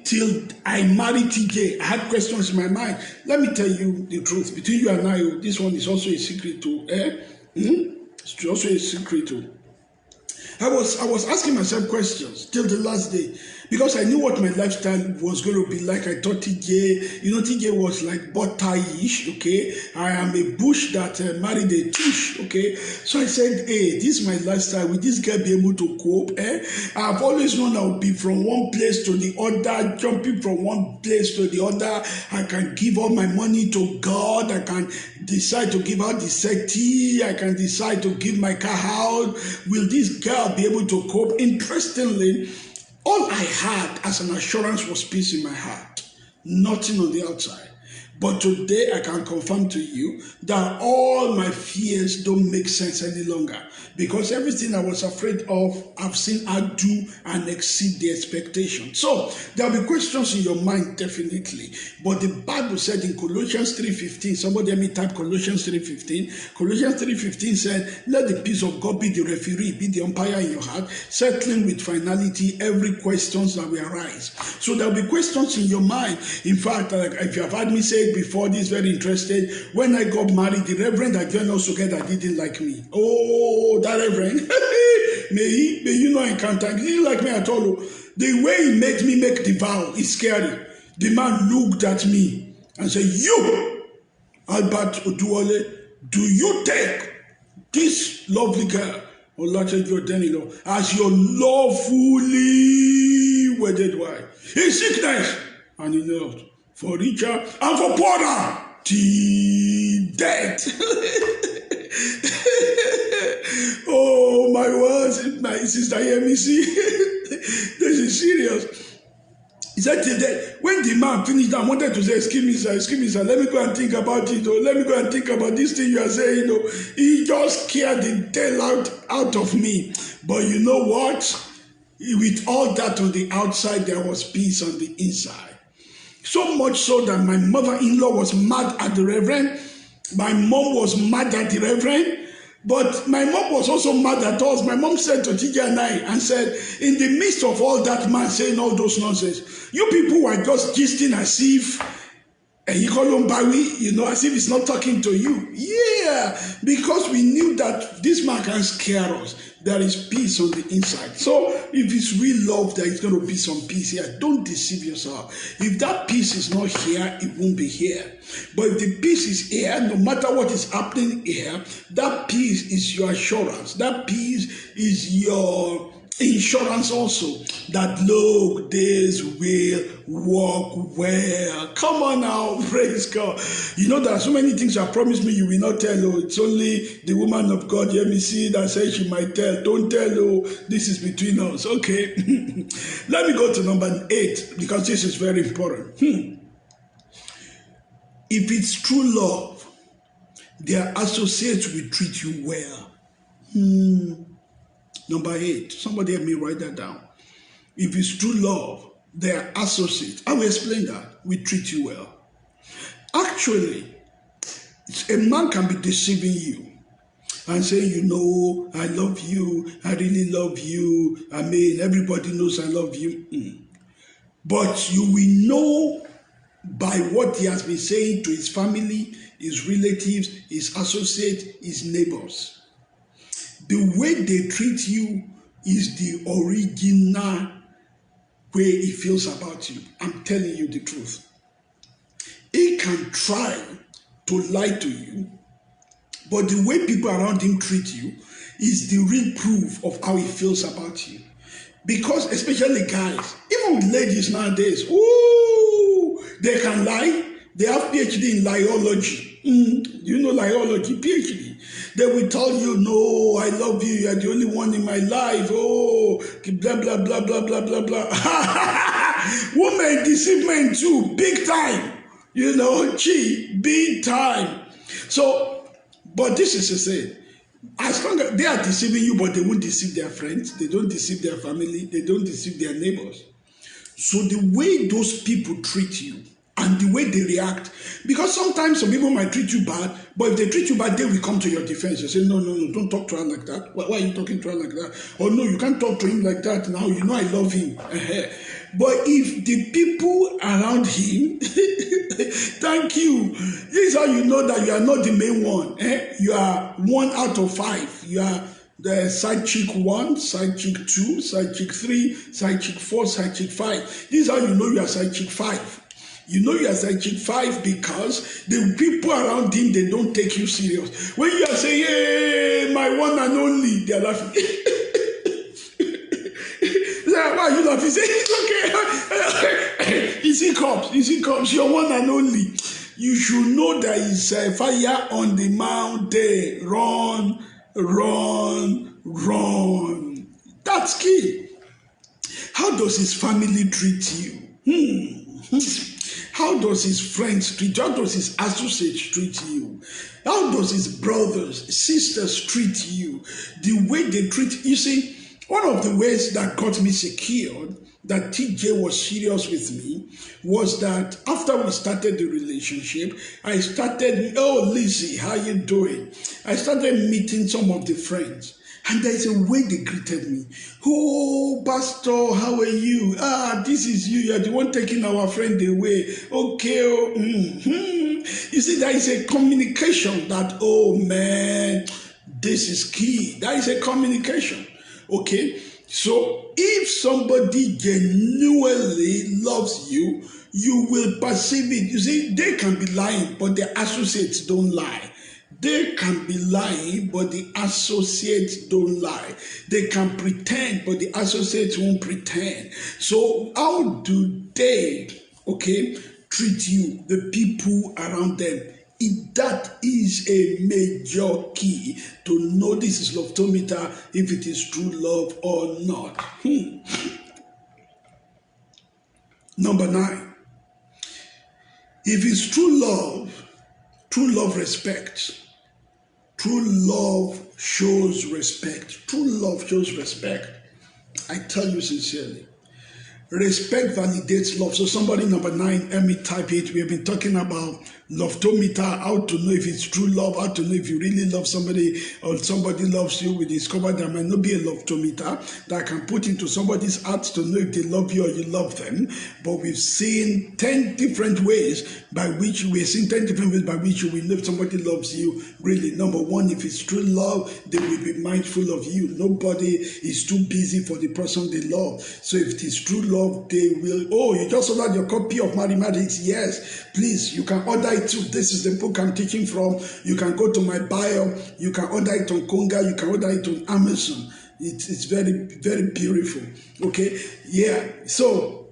[SPEAKER 1] Till I married TJ, I had questions in my mind. Let me tell you the truth. Between you and I, this one is also a secret too. It's also a secret too. I was asking myself questions till the last day because I knew what my lifestyle was going to be like. I thought TJ was like butter-ish, okay? I am a bush that married a tush, okay? So I said, hey, this is my lifestyle. Will this guy be able to cope? I've always known I would be from one place to the other, jumping from one place to the other. I can give all my money to God. I can decide to give out the seti. I can decide to give my car out. Will this girl be able to cope? Interestingly, all I had as an assurance was peace in my heart, nothing on the outside. But today I can confirm to you that all my fears don't make sense any longer, because everything I was afraid of, I've seen her do and exceed the expectation. So there'll be questions in your mind, definitely. But the Bible said in Colossians 3:15, somebody let me type Colossians 3:15. Colossians 3:15 said, let the peace of God be the referee, be the umpire in your heart, settling with finality every questions that will arise. So there'll be questions in your mind. In fact, if you have heard me say it before, this is very interesting. When I got married, the reverend I joined us together didn't like me. Oh, that reverend. may you not encounter. He didn't like me at all. The way he made me make the vow is scary. The man looked at me and said, you, Albert Oduole, do you take this lovely girl, as your lawfully wedded wife, in sickness and in health, for richer and for poorer, till death? Oh, my words, my sister, hear me, see? This is serious. He said today, when the man finished, I wanted to say, excuse me, sir, let me go and think about it, let me go and think about this thing you are saying, He just scared the hell out of me. But you know what? With all that on the outside, there was peace on the inside. So much so that my mother-in-law was mad at the reverend, my mom was mad at the reverend, but my mom was also mad at us. My mom said to TJ and I, and said, in the midst of all that man saying all those nonsense, you people were just gisting as if, and you call him Bawi, as if he's not talking to you. Yeah, because we knew that this man can scare us. There is peace on the inside. So if it's real love, there is going to be some peace here. Don't deceive yourself. If that peace is not here, it won't be here. But if the peace is here, no matter what is happening here, that peace is your assurance. That peace is your insurance also, that look, this will work well. Come on now, praise God. There are so many things you have promised me you will not tell. It's only the woman of God, hear me see, that says she might tell. Don't tell, this is between us. Okay. Let me go to number 8, because this is very important. If it's true love, their associates will treat you well. Number 8, somebody help me write that down. If it's true love, their associates, I will explain that, will treat you well. Actually, a man can be deceiving you and saying, I love you, I really love you, everybody knows I love you. But you will know by what he has been saying to his family, his relatives, his associates, his neighbors. The way they treat you is the original way he feels about you. I'm telling you the truth. He can try to lie to you, but the way people around him treat you is the real proof of how he feels about you. Because especially guys, even with ladies nowadays, they can lie. They have PhD in liology. You know liology, PhD. They will tell you, no, I love you. You are the only one in my life. Oh, blah, blah, blah, blah, blah, blah, blah. Women deceive men too, big time. Big time. So, but this is to say, as long as they are deceiving you, but they won't deceive their friends, they don't deceive their family, they don't deceive their neighbors. So the way those people treat you, and the way they react, because sometimes some people might treat you bad, but if they treat you bad, they will come to your defense. They say, no, don't talk to her like that. Why are you talking to her like that? Or no, you can't talk to him like that now. I love him. But if the people around him, thank you. This is how you know that you are not the main one. You are 1 out of 5. You are the side chick 1, side chick 2, side chick 3, side chick 4, side chick 5. This is how you know you are side chick 5. You know you are side chick 5 because the people around him, they don't take you serious. When you are saying, hey, my one and only, they are laughing. Why are you laughing? Say, it's okay. Easy comes, your one and only. You should know there is a fire on the mountain. Run. That's key. How does his family treat you? How does his friends treat you? How does his associates treat you? How does his brothers, sisters treat you? The way they treat you. See, one of the ways that got me secured, that TJ was serious with me, was that after we started the relationship, I started, oh, Lizzie, how you doing? I started meeting some of the friends. And there's a way they greeted me. Oh, Pastor, how are you? Ah, this is you. You're the one taking our friend away. Okay. Oh, You see, there is a communication that, oh, man, this is key. There is a communication. Okay. So if somebody genuinely loves you, you will perceive it. You see, they can be lying, but their associates don't lie. They can be lying, but the associates don't lie. They can pretend, but the associates won't pretend. So how do they, treat you, the people around them? That is a major key to know this is love-tometer, if it is true love or not. Number 9. If it's true love respects. True love shows respect. True love shows respect. I tell you sincerely. Respect validates love. So somebody, number 9, let me type it. We have been talking about love-tometer, how to know if it's true love, how to know if you really love somebody or somebody loves you. We discovered there might not be a love-tometer that can put into somebody's heart to know if they love you or you love them. But we've seen 10 different ways by which you will know if somebody loves you. Really, number 1, if it's true love, they will be mindful of you. Nobody is too busy for the person they love. So if it is true love, they will, oh, you just ordered your copy of Mathematics? Yes, please, you can order it too. This is the book I'm teaching from. You can go to my bio. You can order it on Konga. You can order it on Amazon. It's very, very beautiful. Okay, yeah. So,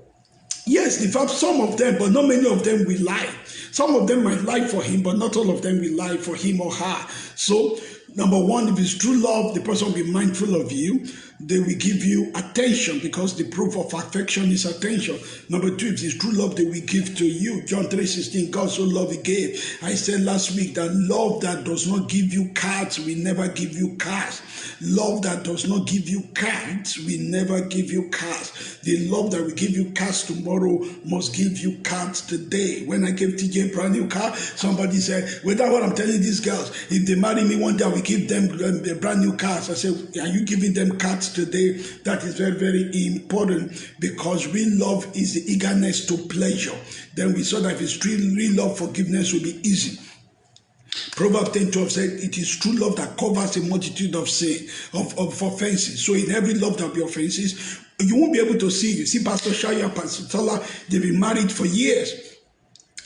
[SPEAKER 1] yes, in fact, some of them, but not many of them will lie. Some of them might lie for him, but not all of them will lie for him or her. So, number 1, if it's true love, the person will be mindful of you. They will give you attention because the proof of affection is attention. Number 2, if it's true love, they will give to you. John 3:16, God so loved he gave. I said last week that love that does not give you cards will never give you cars. Love that does not give you cards will never give you cars. The love that will give you cars tomorrow must give you cards today. When I gave TJ a brand new car, somebody said, without what I'm telling these girls, if they marry me one day, I will give them a brand new cars. I said, are you giving them cards today? That is very, very important, because real love is the eagerness to pleasure. Then we saw that if it's real love, forgiveness will be easy. Proverbs 10:12 said, it is true love that covers a multitude of sin, of offenses. So in every love there will be offenses. You won't be able to see. You see Pastor Shaya, Pastor Tola, they've been married for years.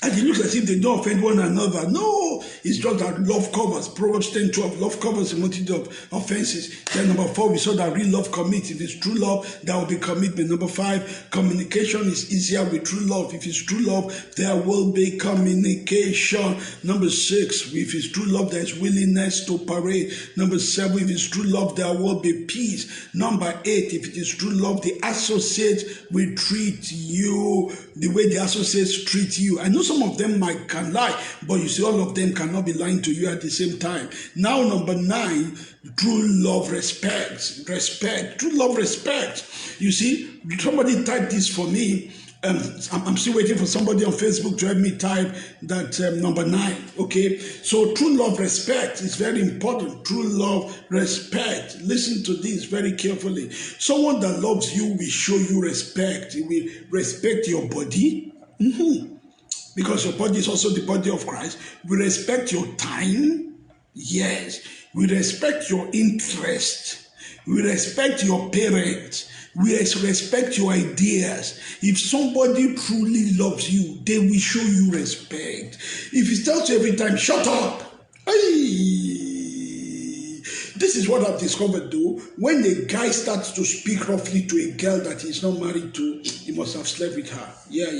[SPEAKER 1] And it looks as if they don't offend one another. No, it's just that love covers. Proverbs 10:12, love covers a multitude of offenses. Then number 4, we saw that real love commits. If it's true love, there will be commitment. Number 5, communication is easier with true love. If it's true love, there will be communication. Number 6, if it's true love, there is willingness to parade. Number 7, if it's true love, there will be peace. Number 8, if it is true love, the associates will treat you the way the associates treat you. I know some of them can lie, but you see, all of them cannot be lying to you at the same time. Now, number 9, true love respects. Respect. True love respects. You see, somebody typed this for me. I'm still waiting for somebody on Facebook to help me type that number 9. Okay, so true love respect is very important. True love respect. Listen to this very carefully. Someone that loves you will show you respect. He will respect your body. Because your body is also the body of Christ. We respect your time. Yes. We respect your interest. We respect your parents. We respect your ideas. If somebody truly loves you, they will show you respect. If he tells you every time, shut up, This is what I've discovered though. When a guy starts to speak roughly to a girl that he's not married to, he must have slept with her. Yeah.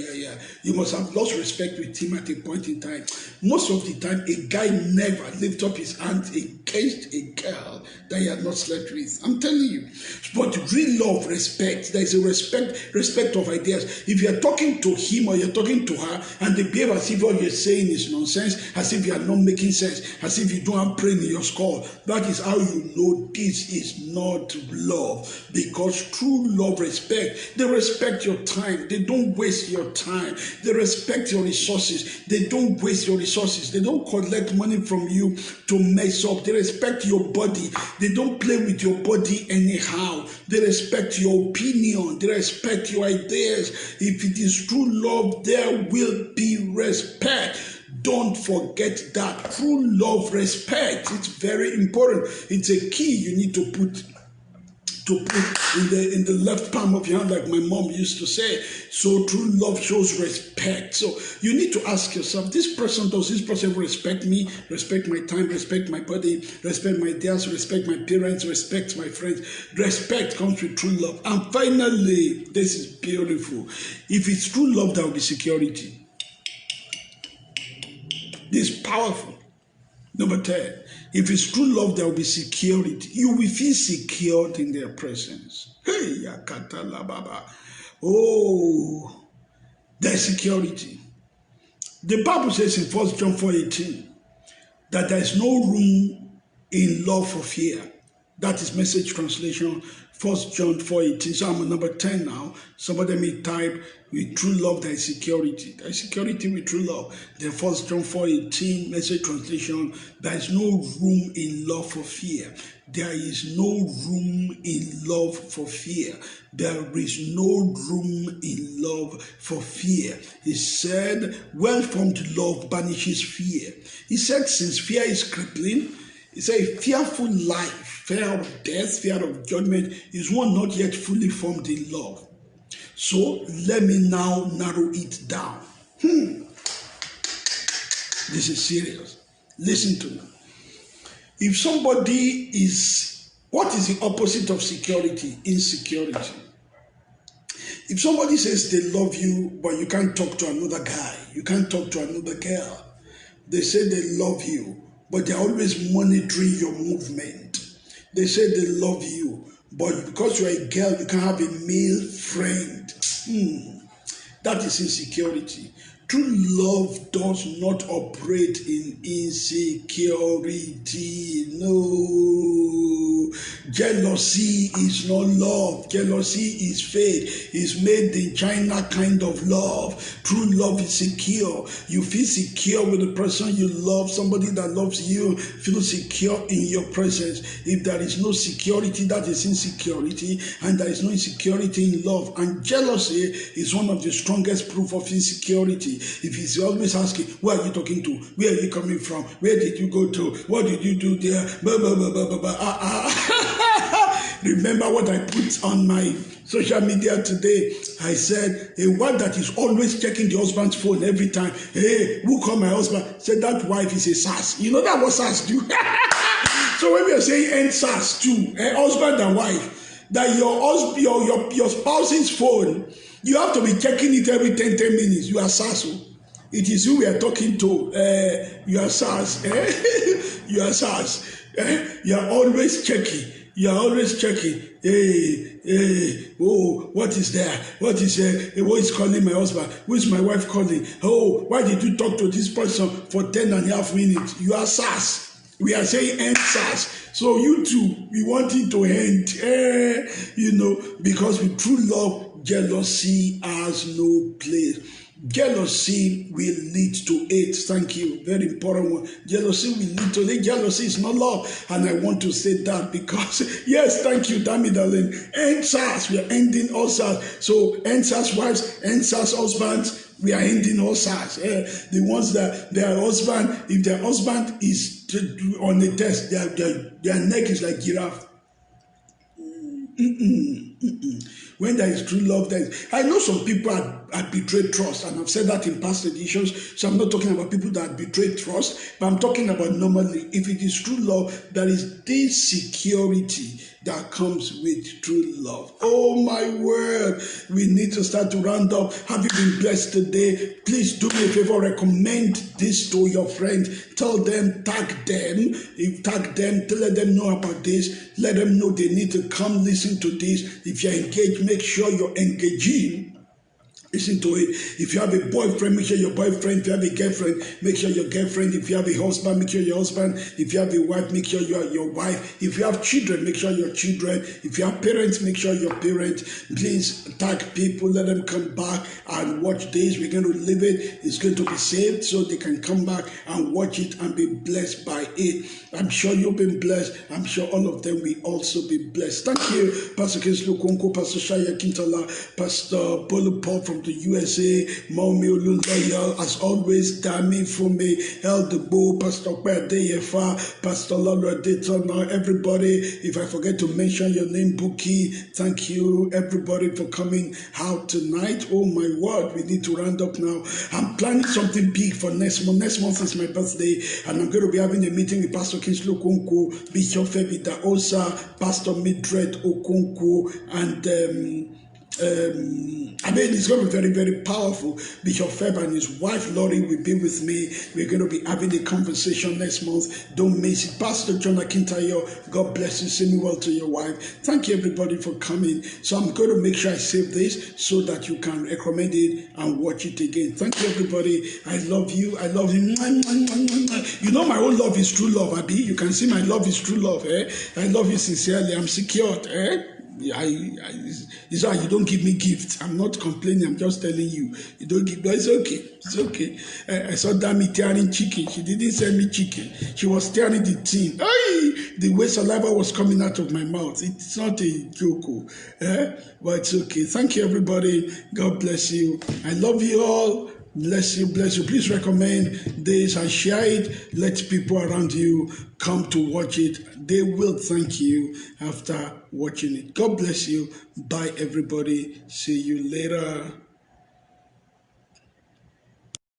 [SPEAKER 1] You must have lost respect with him at a point in time. Most of the time, a guy never lifts up his hands against a girl that he had not slept with. I'm telling you. But real love, respect. There is a respect of ideas. If you're talking to him or you're talking to her and they behave as if what you're saying is nonsense, as if you are not making sense, as if you don't have brain in your skull, that is how you know this is not love. Because true love, respect. They respect your time. They don't waste your time. They respect your resources. They don't waste your resources. They don't collect money from you to mess up. They respect your body. They don't play with your body anyhow. They respect your opinion. They respect your ideas. If it is true love, there will be respect. Don't forget that. True love, respect. It's very important. It's a key you need to put in the left palm of your hand, like my mom used to say. So true love shows respect. So you need to ask yourself, does this person respect me, respect my time, respect my body, respect my ideas, respect my parents, respect my friends? Respect comes with true love. And finally, this is beautiful. If it's true love, there will be security. This is powerful. Number 10, if it's true love, there will be security. You will feel secured in their presence. Hey, Yakata Lababa. Oh, there's security. The Bible says in 1 John 4:18 that there is no room in love for fear. That is Message translation, 1 John 4:18. So I'm on number 10 now. Somebody may type, with true love there is security. There is security with true love. The 1 John 4:18 Message translation, there is no room in love for fear. There is no room in love for fear. There is no room in love for fear. He said, well-formed love banishes fear. He said, since fear is crippling, he said, a fearful life, fear of death, fear of judgment, is one not yet fully formed in love. So let me now narrow it down. This is serious. Listen to me. If somebody is, what is the opposite of security? Insecurity. If somebody says they love you, but you can't talk to another guy, you can't talk to another girl, they say they love you, but they're always monitoring your movement. They say they love you, but because you're a girl, you can't have a male friend. That is insecurity. True love does not operate in insecurity. No. Jealousy is not love. Jealousy is fake. It's made in China kind of love. True love is secure. You feel secure with the person you love. Somebody that loves you feels secure in your presence. If there is no security, that is insecurity. And there is no insecurity in love. And jealousy is one of the strongest proof of insecurity. If he's always asking, who are you talking to? Where are you coming from? Where did you go to? What did you do there? Blah, blah, blah, blah, blah. Remember what I put on my social media today? I said, a wife that is always checking the husband's phone every time. Hey, who called my husband? Said that wife is a sass. You know that what sass do? So when we are saying end sass too, husband and wife, that your spouse's phone, you have to be checking it every 10 minutes. You are sass. It is you we are talking to. You are sass. You are sass. You are always checking. You are always checking. Oh, what is there? What is who is calling my husband? Who is my wife calling? Oh, why did you talk to this person for 10.5 minutes? You are sass. We are saying end sass. So you too, we want it to end. Because with true love, jealousy has no place. Jealousy will lead to hate. Thank you. Very important one. Jealousy will lead to hate. Jealousy is not love. And I want to say that because, yes, thank you, Dammy darling. End SARS. We are ending all SARS. So end SARS wives, end SARS husbands. We are ending all SARS. The ones that their husband, if their husband is on a test, their neck is like giraffe. When there is true love, I know some people have betrayed trust, and I've said that in past editions, so I'm not talking about people that betrayed trust, but I'm talking about normally, if it is true love, there is this security that comes with true love. Oh my word, we need to start to round up. Have you been blessed today? Please do me a favor, recommend this to your friends. Tell them, tag them. If tag them, let them know about this. Let them know they need to come listen to this. If you're engaged, make sure you're engaging. Listen to it. If you have a boyfriend, make sure your boyfriend. If you have a girlfriend, make sure your girlfriend. If you have a husband, make sure your husband. If you have a wife, make sure your wife. If you have children, make sure your children. If you have parents, make sure your parents. Please tag people. Let them come back and watch this. We're going to leave it. It's going to be saved so they can come back and watch it and be blessed by it. I'm sure you've been blessed. I'm sure all of them will also be blessed. Thank you, Pastor Kinslu Konko, Pastor Shaya Kintola, Pastor Bolu Paul from the USA, Maumi Olunloyal, as always, Dami Fume, Elder Bo, Pastor Kwadeyefa, Pastor Lolo Detona, everybody. If I forget to mention your name, Buki, thank you, everybody, for coming out tonight. Oh my word, we need to round up now. I'm planning something big for next month. Next month is my birthday, and I'm going to be having a meeting with Pastor Kinslu Konko, Bishop Febi Daosa, Pastor Mildred Okonkwo, and it's going to be very, very powerful. Bishop Feb and his wife Lori will be with me. We're going to be having a conversation next month. Don't miss it. Pastor John Akintayo, God bless you. Send me well to your wife. Thank you, everybody, for coming. So I'm going to make sure I save this so that you can recommend it and watch it again. Thank you, everybody. I love you. I love you. You know my own love is true love, Abi. You can see my love is true love. I love you sincerely. I'm secured. It's why you don't give me gifts. I'm not complaining. I'm just telling you. You don't give. But it's okay. It's okay. I saw Dami tearing chicken. She didn't send me chicken. She was tearing the tin. The way saliva was coming out of my mouth. It's not a joke. But it's okay. Thank you, everybody. God bless you. I love you all. Bless you, bless you. Please recommend this and share it. Let people around you come to watch it. They will thank you after watching it. God bless you. Bye, everybody. See you later.